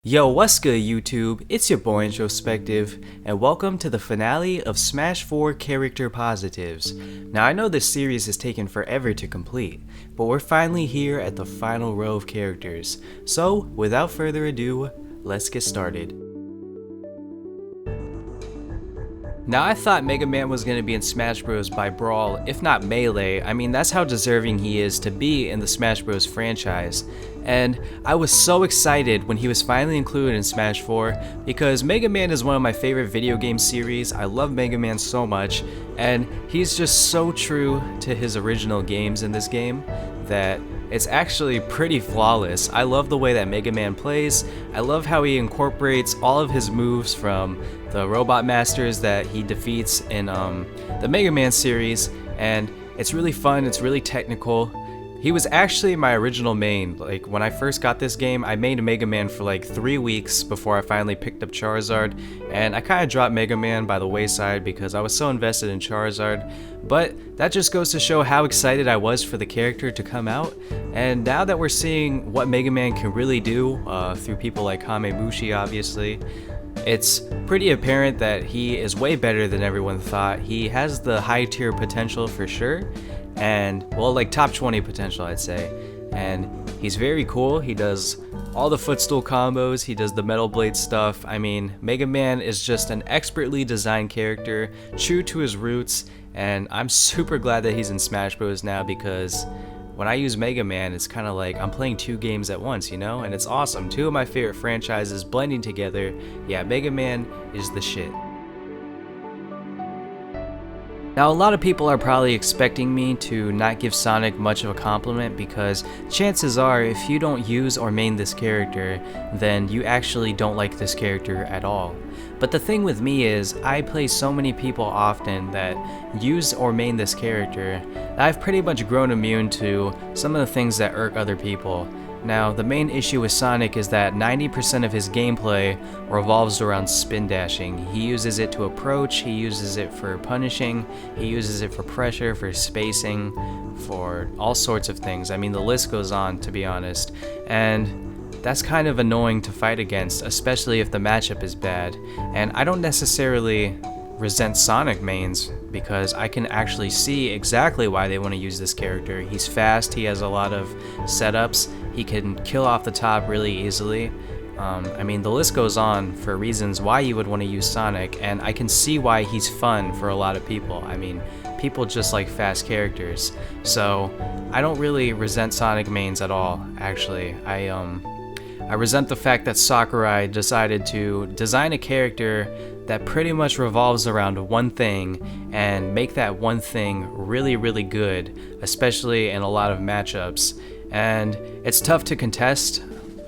Yo, what's good YouTube? It's your boy Introspective, and welcome to the finale of Smash 4 Character Positives. Now I know this series has taken forever to complete, but we're finally here at the final row of characters. So, without further ado, let's get started. Now I thought Mega Man was going to be in Smash Bros. By Brawl, if not Melee. I mean, that's how deserving he is to be in the Smash Bros. Franchise. And I was so excited when he was finally included in Smash 4 because Mega Man is one of my favorite video game series. I love Mega Man so much, and he's just so true to his original games in this game that it's actually pretty flawless. I love the way that Mega Man plays. I love how he incorporates all of his moves from the Robot Masters that he defeats in the Mega Man series, and it's really fun, it's really technical. He was actually my original main. Like, when I first got this game, I made Mega Man for like 3 weeks before I finally picked up Charizard, and I kind of dropped Mega Man by the wayside because I was so invested in Charizard. But that just goes to show how excited I was for the character to come out, and now that we're seeing what Mega Man can really do through people like Kamemushi, obviously, it's pretty apparent that he is way better than everyone thought. He has the high tier potential for sure, and well, like top 20 potential, I'd say. And he's very cool. He does all the footstool combos, he does the Metal Blade stuff. I mean, Mega Man is just an expertly designed character, true to his roots, and I'm super glad that he's in Smash Bros. Now because when I use Mega Man, it's kind of like I'm playing 2 games at once, you know? And it's awesome. 2 of my favorite franchises blending together. Yeah, Mega Man is the shit. Now, a lot of people are probably expecting me to not give Sonic much of a compliment because chances are if you don't use or main this character, then you actually don't like this character at all. But the thing with me is, I play so many people often that use or main this character that I've pretty much grown immune to some of the things that irk other people. Now, the main issue with Sonic is that 90% of his gameplay revolves around spin dashing. He uses it to approach, he uses it for punishing, he uses it for pressure, for spacing, for all sorts of things. I mean, the list goes on, to be honest. And that's kind of annoying to fight against, especially if the matchup is bad. And I don't necessarily resent Sonic mains because I can actually see exactly why they want to use this character. He's fast, he has a lot of setups, he can kill off the top really easily. I mean, the list goes on for reasons why you would want to use Sonic, and I can see why he's fun for a lot of people. I mean, people just like fast characters. So I don't really resent Sonic mains at all, actually. I resent the fact that Sakurai decided to design a character that pretty much revolves around one thing and make that one thing really, really good, especially in a lot of matchups. And it's tough to contest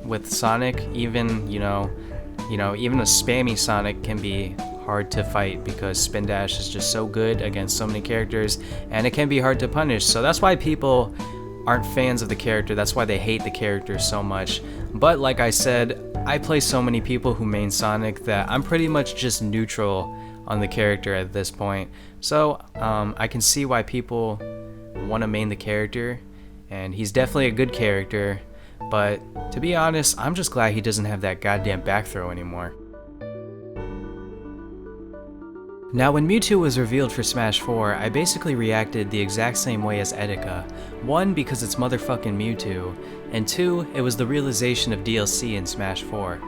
with Sonic. Even even a spammy Sonic can be hard to fight because Spin Dash is just so good against so many characters, and it can be hard to punish. So that's why people aren't fans of the character, that's why they hate the character so much. But like I said, I play so many people who main Sonic that I'm pretty much just neutral on the character at this point. So I can see why people want to main the character, and he's definitely a good character, but to be honest, I'm just glad he doesn't have that goddamn back throw anymore. Now, when Mewtwo was revealed for Smash 4, I basically reacted the exact same way as Etika. 1, because it's motherfucking Mewtwo, and 2, it was the realization of DLC in Smash 4.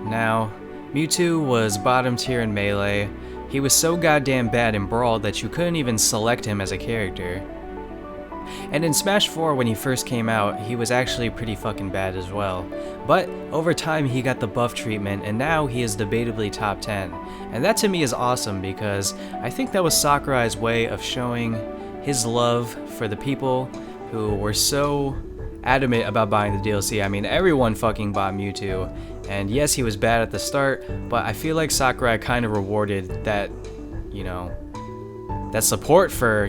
Now, Mewtwo was bottom tier in Melee. He was so goddamn bad in Brawl that you couldn't even select him as a character. And in Smash 4, when he first came out, he was actually pretty fucking bad as well. But over time he got the buff treatment, and now he is debatably top 10. And that to me is awesome because I think that was Sakurai's way of showing his love for the people who were so adamant about buying the DLC. I mean, everyone fucking bought Mewtwo, and yes, he was bad at the start, but I feel like Sakurai kind of rewarded that, that support for,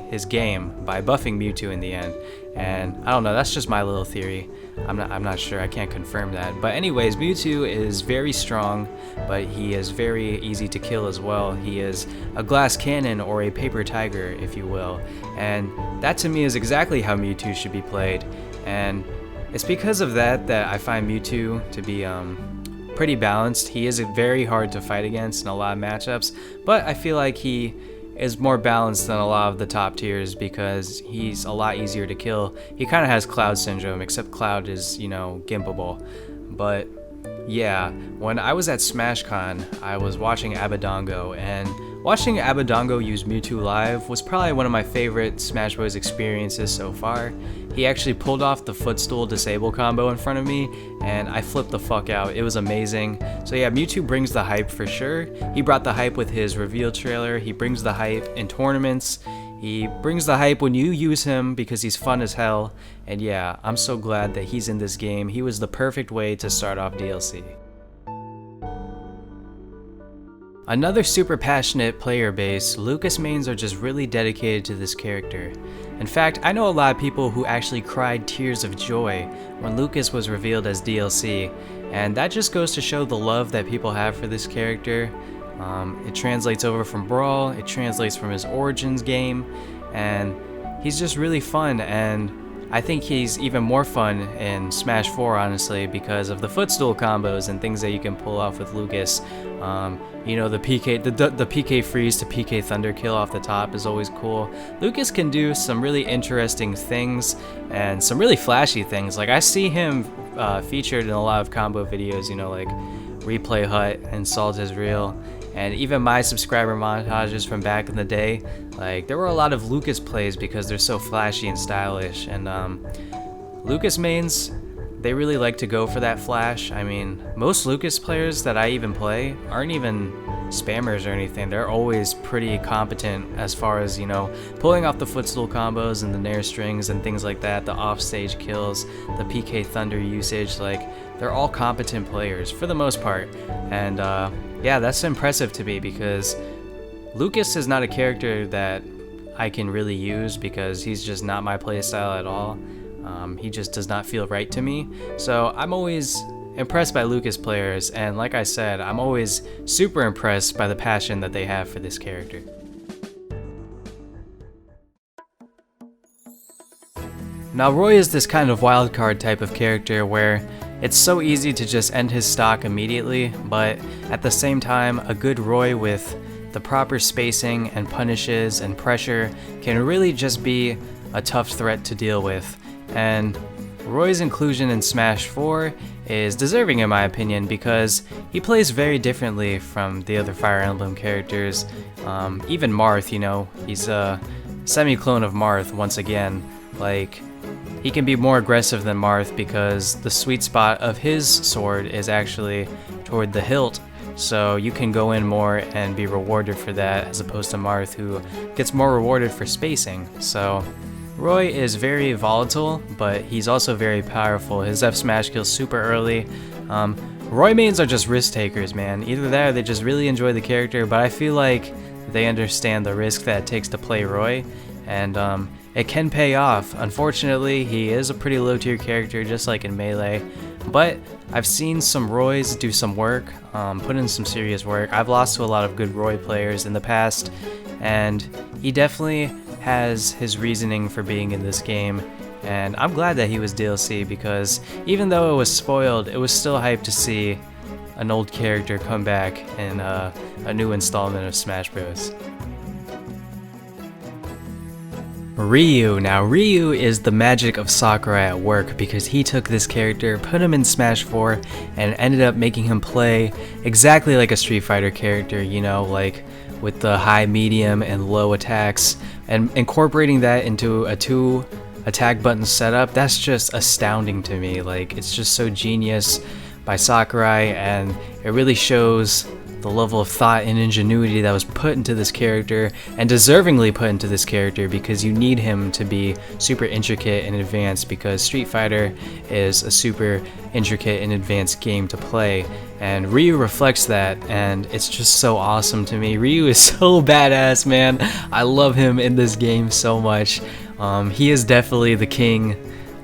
his game by buffing Mewtwo in the end. And I don't know, that's just my little theory. I'm not sure, I can't confirm that. But anyways, Mewtwo is very strong, but he is very easy to kill as well. He is a glass cannon or a paper tiger, if you will. And that to me is exactly how Mewtwo should be played. And it's because of that that I find Mewtwo to be pretty balanced. He is very hard to fight against in a lot of matchups, but I feel like he is more balanced than a lot of the top tiers because he's a lot easier to kill. He kind of has Cloud syndrome, except Cloud is, you know, gimpable. But yeah, when I was at SmashCon, I was watching Abadongo, and watching Abadongo use Mewtwo live was probably one of my favorite Smash Bros. Experiences so far. He actually pulled off the footstool disable combo in front of me, and I flipped the fuck out. It was amazing. So yeah, Mewtwo brings the hype for sure. He brought the hype with his reveal trailer. He brings the hype in tournaments. He brings the hype when you use him because he's fun as hell. And yeah, I'm so glad that he's in this game. He was the perfect way to start off DLC. Another super passionate player base, Lucas mains are just really dedicated to this character. In fact, I know a lot of people who actually cried tears of joy when Lucas was revealed as DLC, and that just goes to show the love that people have for this character. It translates over from Brawl, it translates from his Origins game, and he's just really fun, and I think he's even more fun in Smash 4, honestly, because of the footstool combos and things that you can pull off with Lucas. You know, the PK freeze to PK thunder kill off the top is always cool. Lucas can do some really interesting things and some really flashy things. Like, I see him featured in a lot of combo videos, you know, like Replay Hut and Salt is Real. And even my subscriber montages from back in the day, like, there were a lot of Lucas plays because they're so flashy and stylish. And Lucas mains, they really like to go for that flash. I mean, most Lucas players that I even play aren't even spammers or anything. They're always pretty competent as far as, you know, pulling off the footstool combos and the nair strings and things like that, the offstage kills, the PK thunder usage. Like, they're all competent players for the most part. And yeah, that's impressive to me because Lucas is not a character that I can really use because he's just not my playstyle at all. He just does not feel right to me. So I'm always impressed by Lucas players, and like I said, I'm always super impressed by the passion that they have for this character. Now, Roy is this kind of wildcard type of character where it's so easy to just end his stock immediately, but at the same time, a good Roy with the proper spacing and punishes and pressure can really just be a tough threat to deal with. And Roy's inclusion in Smash 4 is deserving in my opinion because he plays very differently from the other Fire Emblem characters. Even Marth, you know, he's a semi-clone of Marth once again. Like, he can be more aggressive than Marth because the sweet spot of his sword is actually toward the hilt, so you can go in more and be rewarded for that as opposed to Marth, who gets more rewarded for spacing. So Roy is very volatile, but he's also very powerful. His F smash kills super early. Roy mains are just risk takers, man. Either that or they just really enjoy the character, but I feel like they understand the risk that it takes to play Roy, and it can pay off. Unfortunately, he is a pretty low tier character, just like in Melee, but I've seen some Roys do some work, put in some serious work. I've lost to a lot of good Roy players in the past, and he definitely has his reasoning for being in this game, and I'm glad that he was DLC because even though it was spoiled, it was still hype to see an old character come back in a new installment of Smash Bros. Ryu. Now, Ryu is the magic of Sakurai at work because he took this character, put him in Smash 4, and ended up making him play exactly like a Street Fighter character, you know, like with the high, medium, and low attacks, and incorporating that into a 2 attack button setup. That's just astounding to me. Like, it's just so genius by Sakurai, and it really shows the level of thought and ingenuity that was put into this character, and deservingly put into this character, because you need him to be super intricate and advanced, because Street Fighter is a super intricate and advanced game to play, and Ryu reflects that, and it's just so awesome to me. Ryu is so badass, man. I love him in this game so much. He is definitely the king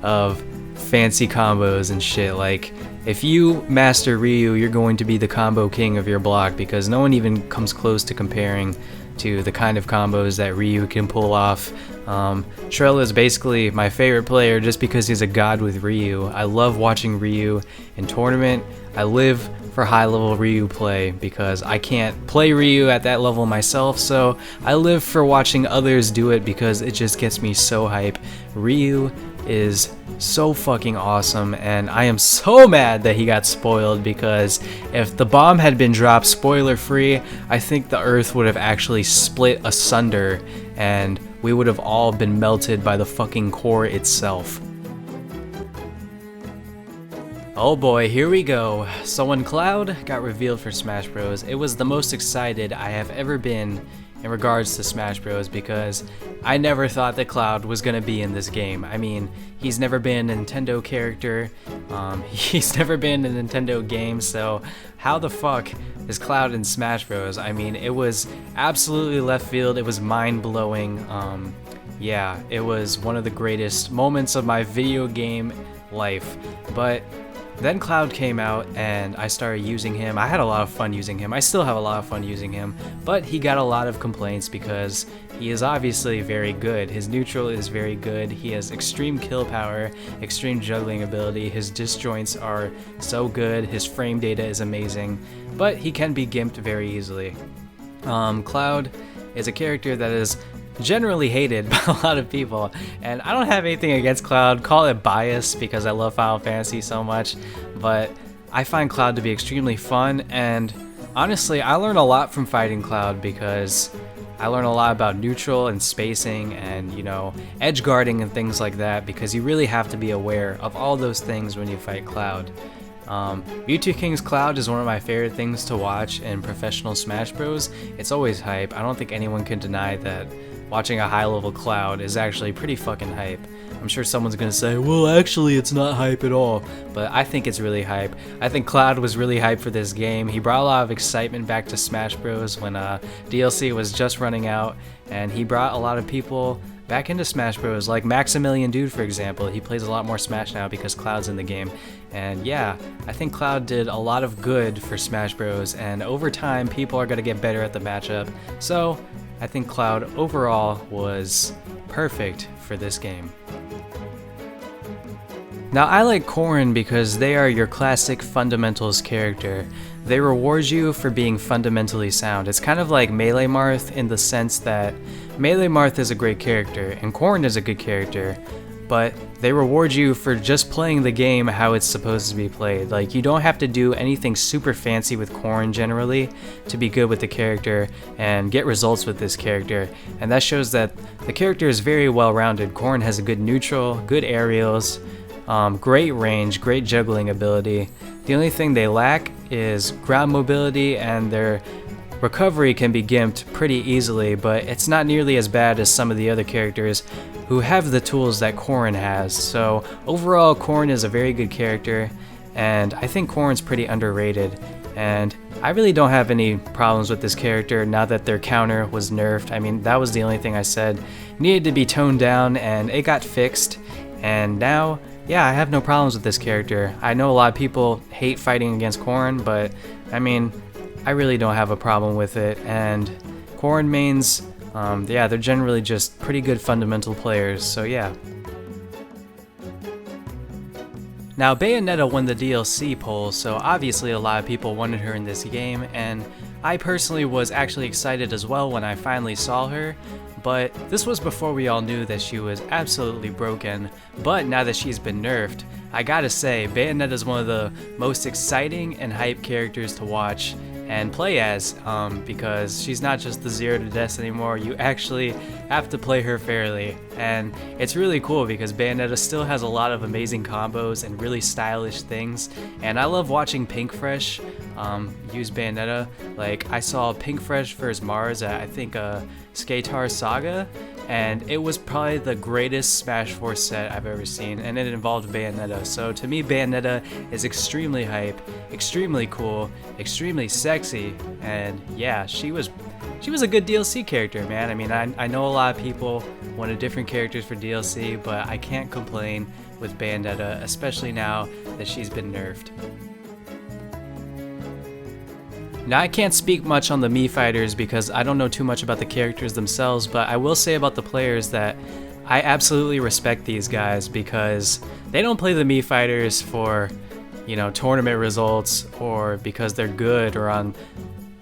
of fancy combos and shit. Like, if you master Ryu, you're going to be the combo king of your block, because no one even comes close to comparing to the kind of combos that Ryu can pull off. Trell is basically my favorite player just because he's a god with Ryu. I love watching Ryu in tournament. I live for high level Ryu play because I can't play Ryu at that level myself, so I live for watching others do it because it just gets me so hype. Ryu is so fucking awesome, and I am so mad that he got spoiled because if the bomb had been dropped spoiler free, I think the earth would have actually split asunder and we would have all been melted by the fucking core itself. Oh boy, here we go. So when Cloud got revealed for Smash Bros, it was the most excited I have ever been in regards to Smash Bros because I never thought that Cloud was gonna be in this game. I mean, he's never been a Nintendo character, he's never been in a Nintendo game, so how the fuck is Cloud in Smash Bros? I mean, it was absolutely left field, it was mind-blowing. Yeah, it was one of the greatest moments of my video game life, but then Cloud came out and I started using him. I had a lot of fun using him. I still have a lot of fun using him, but he got a lot of complaints because he is obviously very good. His neutral is very good. He has extreme kill power, extreme juggling ability. His disjoints are so good. His frame data is amazing, but he can be gimped very easily. Cloud is a character that is generally hated by a lot of people, and I don't have anything against Cloud. Call it bias because I love Final Fantasy so much, but I find Cloud to be extremely fun, and honestly I learn a lot from fighting Cloud because I learn a lot about neutral and spacing and, you know, edge guarding and things like that, because you really have to be aware of all those things when you fight Cloud. Mewtwo King's Cloud is one of my favorite things to watch in professional Smash Bros. It's always hype. I don't think anyone can deny that watching a high level Cloud is actually pretty fucking hype. I'm sure someone's gonna say, well actually it's not hype at all, but I think it's really hype. I think Cloud was really hype for this game. He brought a lot of excitement back to Smash Bros when DLC was just running out, and he brought a lot of people back into Smash Bros, like Maximilian Dude for example. He plays a lot more Smash now because Cloud's in the game, and yeah, I think Cloud did a lot of good for Smash Bros, and over time people are gonna get better at the matchup, so I think Cloud overall was perfect for this game. Now I like Corrin because they are your classic fundamentals character. They reward you for being fundamentally sound. It's kind of like Melee Marth in the sense that Melee Marth is a great character and Corrin is a good character, but they reward you for just playing the game how it's supposed to be played. Like, you don't have to do anything super fancy with Corrin generally to be good with the character and get results with this character, and that shows that the character is very well rounded. Corrin has a good neutral, good aerials, great range, great juggling ability. The only thing they lack is ground mobility, and their recovery can be gimped pretty easily, but it's not nearly as bad as some of the other characters who have the tools that Corrin has. So overall, Corrin is a very good character, and I think Corrin's pretty underrated, and I really don't have any problems with this character now that their counter was nerfed. I mean, that was the only thing I said needed to be toned down, and it got fixed, and now, yeah, I have no problems with this character. I know a lot of people hate fighting against Corrin, but I mean, I really don't have a problem with it, and Corrin mains, yeah, they're generally just pretty good fundamental players, so yeah. Now, Bayonetta won the DLC poll, so obviously a lot of people wanted her in this game, and I personally was actually excited as well when I finally saw her, but this was before we all knew that she was absolutely broken. But now that she's been nerfed, I gotta say, Bayonetta is one of the most exciting and hype characters to watch and play as, because she's not just the zero to death anymore. You actually have to play her fairly, and it's really cool because Bayonetta still has a lot of amazing combos and really stylish things, and I love watching Pink Fresh use Bayonetta. Like, I saw Pink Fresh vs Mars at, I think, Skatar Saga, and it was probably the greatest Smash 4 set I've ever seen, and it involved Bayonetta. So to me, Bayonetta is extremely hype, extremely cool, extremely sexy, and yeah, she was a good DLC character, man. I mean, I know a lot of people wanted different characters for DLC, but I can't complain with Bayonetta, especially now that she's been nerfed. Now, I can't speak much on the Mii Fighters because I don't know too much about the characters themselves, but I will say about the players that I absolutely respect these guys because they don't play the Mii Fighters for you know, tournament results or because they're good or on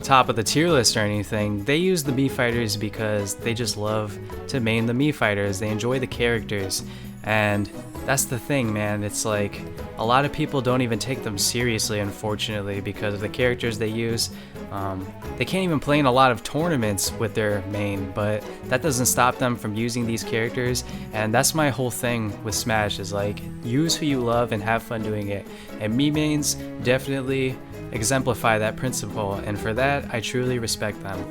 top of the tier list or anything. They use the Mii Fighters because they just love to main the Mii Fighters. They enjoy the characters, and that's the thing, man. It's like a lot of people don't even take them seriously, unfortunately, because of the characters they use. They can't even play in a lot of tournaments with their main, but that doesn't stop them from using these characters, and that's my whole thing with Smash, is like, use who you love and have fun doing it. And Mii mains definitely exemplify that principle, and for that, I truly respect them.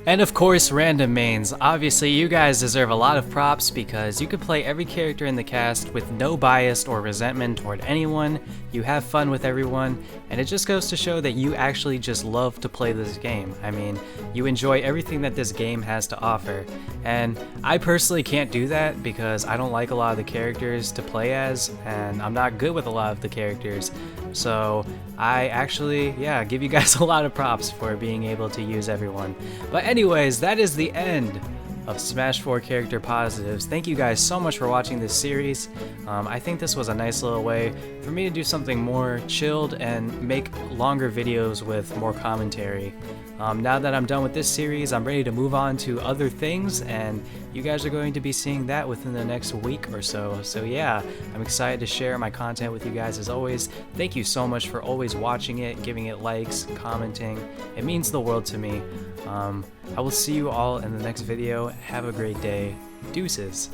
And of course, random mains. Obviously, you guys deserve a lot of props because you could play every character in the cast with no bias or resentment toward anyone, you have fun with everyone, and it just goes to show that you actually just love to play this game. I mean, you enjoy everything that this game has to offer. And I personally can't do that because I don't like a lot of the characters to play as, and I'm not good with a lot of the characters. So I actually, yeah, give you guys a lot of props for being able to use everyone. But anyways, that is the end of Smash 4 Character Positives. Thank you guys so much for watching this series. I think this was a nice little way for me to do something more chilled and make longer videos with more commentary. Now that I'm done with this series, I'm ready to move on to other things, and you guys are going to be seeing that within the next week or so. So yeah, I'm excited to share my content with you guys as always. Thank you so much for always watching it, giving it likes, commenting. It means the world to me. I will see you all in the next video. Have a great day. Deuces.